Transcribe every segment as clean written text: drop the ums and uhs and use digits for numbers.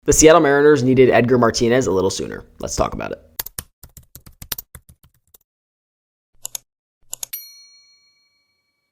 The Seattle Mariners needed Edgar Martinez a little sooner. Let's talk about it.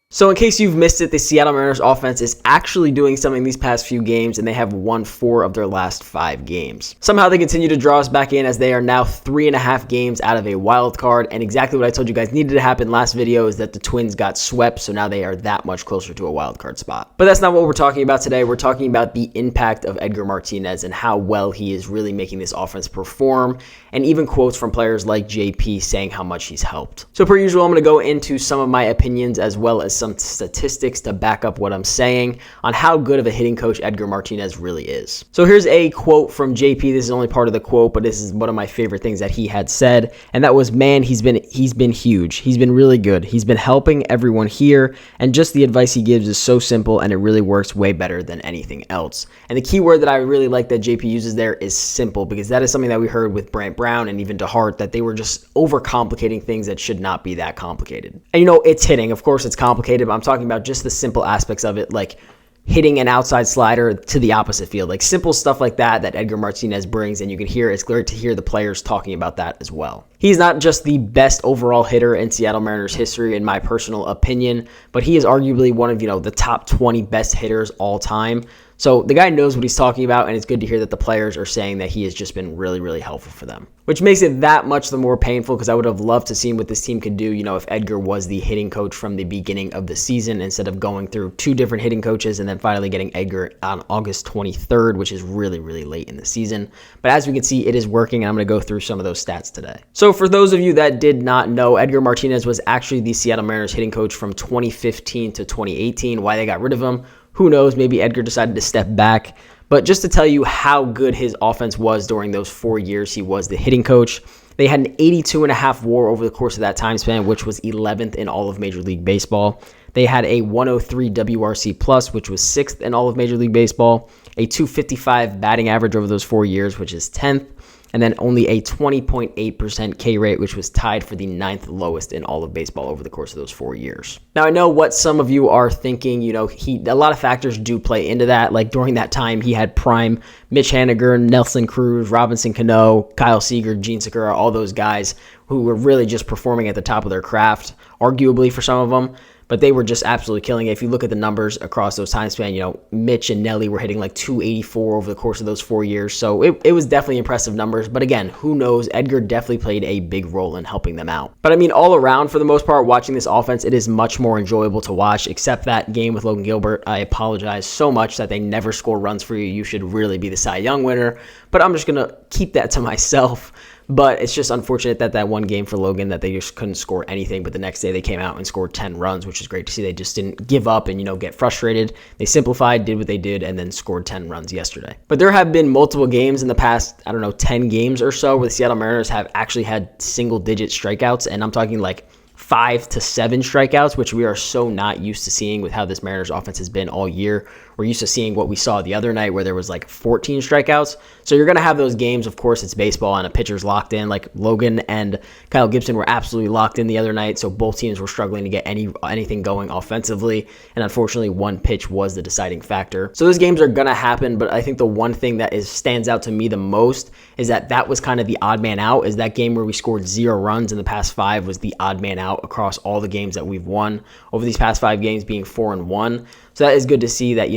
So in case you've missed it, the Seattle Mariners offense is actually doing something these past few games, and they have won 4 of their last 5 games. Somehow they continue to draw us back in as they are now 3.5 games out of a wild card, and exactly what I told you guys needed to happen last video is that the Twins got swept, so now they are that much closer to a wild card spot. But that's not what we're talking about today. We're talking about the impact of Edgar Martinez and how well he is really making this offense perform, and even quotes from players like JP saying how much he's helped. So per usual, I'm going to go into some of my opinions as well as some statistics to back up what I'm saying on how good of a hitting coach Edgar Martinez really is. So here's a quote from JP. This is only part of the quote, but this is one of my favorite things that he had said, and that was, man, he's been huge. He's been really good. He's been helping everyone here, and just the advice he gives is so simple, and it really works way better than anything else. And the key word that I really like that JP uses there is simple, because that is something that we heard with Brant Brown and even DeHart, that they were just overcomplicating things that should not be that complicated. And it's hitting. Of course, it's complicated, but I'm talking about just the simple aspects of it, like hitting an outside slider to the opposite field, like simple stuff like that Edgar Martinez brings, and you can hear, it's great to hear the players talking about that as well. He's not just the best overall hitter in Seattle Mariners history, in my personal opinion, but he is arguably one of, the top 20 best hitters all time. So the guy knows what he's talking about, and it's good to hear that the players are saying that he has just been really, really helpful for them, which makes it that much the more painful, because I would have loved to see what this team could do, if Edgar was the hitting coach from the beginning of the season instead of going through 2 different hitting coaches and then finally getting Edgar on August 23rd, which is really, really late in the season. But as we can see, it is working, and I'm going to go through some of those stats today. So for those of you that did not know, Edgar Martinez was actually the Seattle Mariners hitting coach from 2015 to 2018. Why they got rid of him, who knows? Maybe Edgar decided to step back. But just to tell you how good his offense was during those 4 years he was the hitting coach, they had an 82.5 WAR over the course of that time span, which was 11th in all of Major League Baseball. They had a 103 WRC plus, which was 6th in all of Major League Baseball, a 255 batting average over those 4 years, which is 10th, and then only a 20.8% K rate, which was tied for the 9th lowest in all of baseball over the course of those 4 years. Now, I know what some of you are thinking, a lot of factors do play into that. Like during that time, he had prime Mitch Haniger, Nelson Cruz, Robinson Cano, Kyle Seager, Gene Segura, all those guys who were really just performing at the top of their craft, arguably for some of them. But they were just absolutely killing it. If you look at the numbers across those time span, Mitch and Nelly were hitting like 284 over the course of those 4 years. So it was definitely impressive numbers. But again, who knows? Edgar definitely played a big role in helping them out. But I mean, all around, for the most part, watching this offense, it is much more enjoyable to watch, except that game with Logan Gilbert. I apologize so much that they never score runs for you. You should really be the Cy Young winner. But I'm just going to keep that to myself. But it's just unfortunate that one game for Logan, that they just couldn't score anything. But the next day they came out and scored 10 runs, which is great to see. They just didn't give up and, get frustrated. They simplified, did what they did, and then scored 10 runs yesterday. But there have been multiple games in the past, 10 games or so, where the Seattle Mariners have actually had single-digit strikeouts. And I'm talking like 5 to 7 strikeouts, which we are so not used to seeing with how this Mariners offense has been all year. We're used to seeing what we saw the other night where there was like 14 strikeouts. So you're going to have those games. Of course, it's baseball and a pitcher's locked in. Like Logan and Kyle Gibson were absolutely locked in the other night. So both teams were struggling to get anything going offensively. And unfortunately, one pitch was the deciding factor. So those games are going to happen. But I think the one thing that stands out to me the most is that was kind of the odd man out. Is that game where we scored 0 runs in the past 5 was the odd man out across all the games that we've won over these past 5 games, being 4-1. So that is good to see that,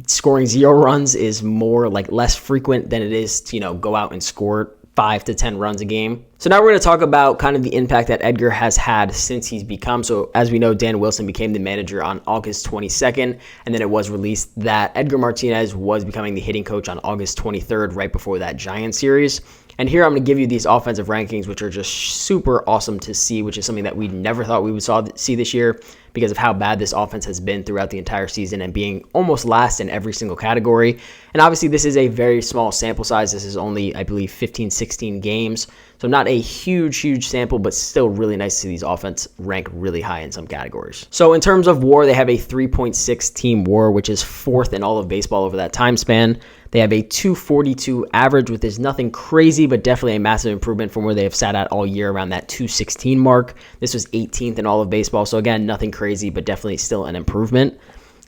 scoring 0 runs is more like less frequent than it is to, go out and score 5 to 10 runs a game. So now we're going to talk about kind of the impact that Edgar has had since he's become. So as we know, Dan Wilson became the manager on August 22nd, and then it was released that Edgar Martinez was becoming the hitting coach on August 23rd, right before that Giants series. And here I'm going to give you these offensive rankings, which are just super awesome to see, which is something that we never thought we would see this year because of how bad this offense has been throughout the entire season and being almost last in every single category. And obviously, this is a very small sample size. This is only, I believe, 15, 16 games. So not a huge sample, but still really nice to see these offense rank really high in some categories. So in terms of WAR, they have a 3.6 team WAR, which is 4th in all of baseball over that time span. They have a 242 average, which is nothing crazy, but definitely a massive improvement from where they have sat at all year around that 216 mark. This was 18th in all of baseball. So again, nothing crazy, but definitely still an improvement.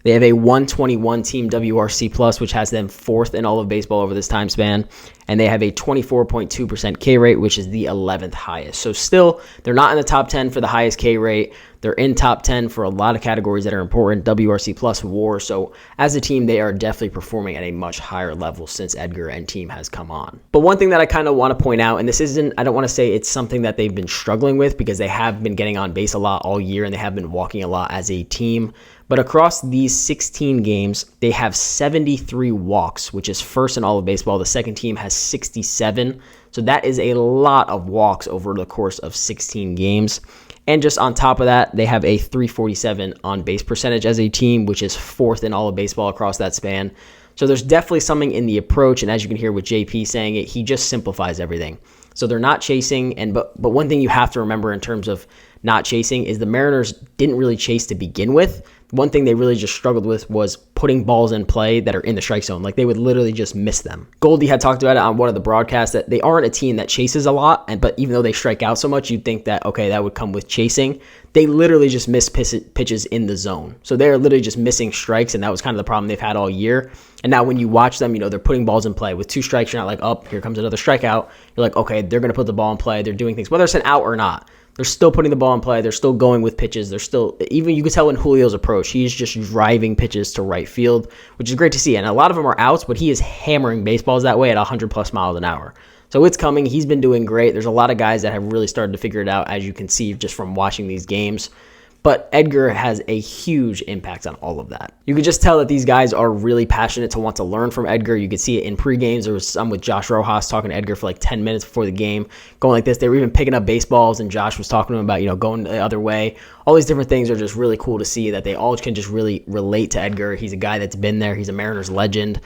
They have a 121 team WRC plus, which has them 4th in all of baseball over this time span. And they have a 24.2% K rate, which is the 11th highest. So still, they're not in the top 10 for the highest K rate. They're in top 10 for a lot of categories that are important, WRC plus, WAR. So as a team, they are definitely performing at a much higher level since Edgar and team has come on. But one thing that I kind of want to point out, and this isn't, I don't want to say it's something that they've been struggling with, because they have been getting on base a lot all year and they have been walking a lot as a team. But across these 16 games, they have 73 walks, which is 1st in all of baseball. The second team has 67. So that is a lot of walks over the course of 16 games. And just on top of that, they have a 347 on base percentage as a team, which is 4th in all of baseball across that span. So there's definitely something in the approach. And as you can hear with JP saying it, he just simplifies everything. So they're not chasing. But one thing you have to remember in terms of not chasing is the Mariners didn't really chase to begin with. One thing they really just struggled with was putting balls in play that are in the strike zone. Like, they would literally just miss them. Goldie had talked about it on one of the broadcasts that they aren't a team that chases a lot, but even though they strike out so much, you'd think that, okay, that would come with chasing. They literally just miss pitches in the zone. So they're literally just missing strikes, and that was kind of the problem they've had all year. And now when you watch them, they're putting balls in play. With 2 strikes, you're not like, oh, here comes another strikeout. You're like, okay, they're going to put the ball in play. They're doing things, whether it's an out or not. They're still putting the ball in play. They're still going with pitches. They're still, even you can tell in Julio's approach, he's just driving pitches to right field, which is great to see. And a lot of them are outs, but he is hammering baseballs that way at 100 plus miles an hour. So it's coming. He's been doing great. There's a lot of guys that have really started to figure it out, as you can see just from watching these games. But Edgar has a huge impact on all of that. You could just tell that these guys are really passionate to want to learn from Edgar. You could see it in pre-games. There was some with Josh Rojas talking to Edgar for like 10 minutes before the game, going like this. They were even picking up baseballs, and Josh was talking to him about, going the other way. All these different things are just really cool to see, that they all can just really relate to Edgar. He's a guy that's been there. He's a Mariners legend.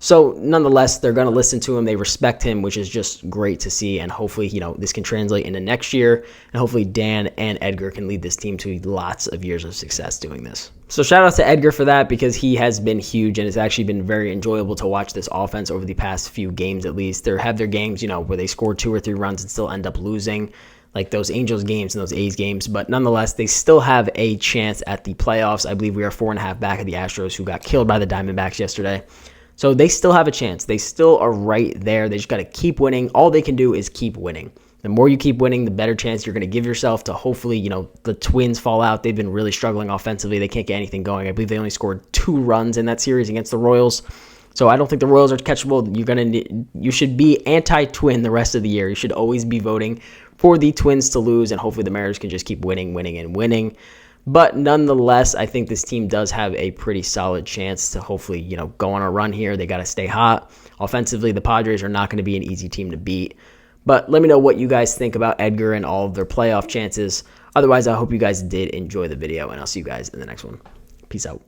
So nonetheless, they're going to listen to him. They respect him, which is just great to see. And hopefully, this can translate into next year. And hopefully Dan and Edgar can lead this team to lots of years of success doing this. So shout out to Edgar for that, because he has been huge, and it's actually been very enjoyable to watch this offense over the past few games at least. They have their games, where they score 2 or 3 runs and still end up losing, like those Angels games and those A's games. But nonetheless, they still have a chance at the playoffs. I believe we are 4.5 back of the Astros, who got killed by the Diamondbacks yesterday. So they still have a chance. They still are right there. They just got to keep winning. All they can do is keep winning. The more you keep winning, the better chance you're going to give yourself to hopefully, the Twins fall out. They've been really struggling offensively. They can't get anything going. I believe they only scored 2 runs in that series against the Royals. So I don't think the Royals are catchable. You should be anti-Twin the rest of the year. You should always be voting for the Twins to lose, and hopefully the Mariners can just keep winning. But nonetheless, I think this team does have a pretty solid chance to hopefully, go on a run here. They got to stay hot. Offensively, the Padres are not going to be an easy team to beat. But let me know what you guys think about Edgar and all of their playoff chances. Otherwise, I hope you guys did enjoy the video, and I'll see you guys in the next one. Peace out.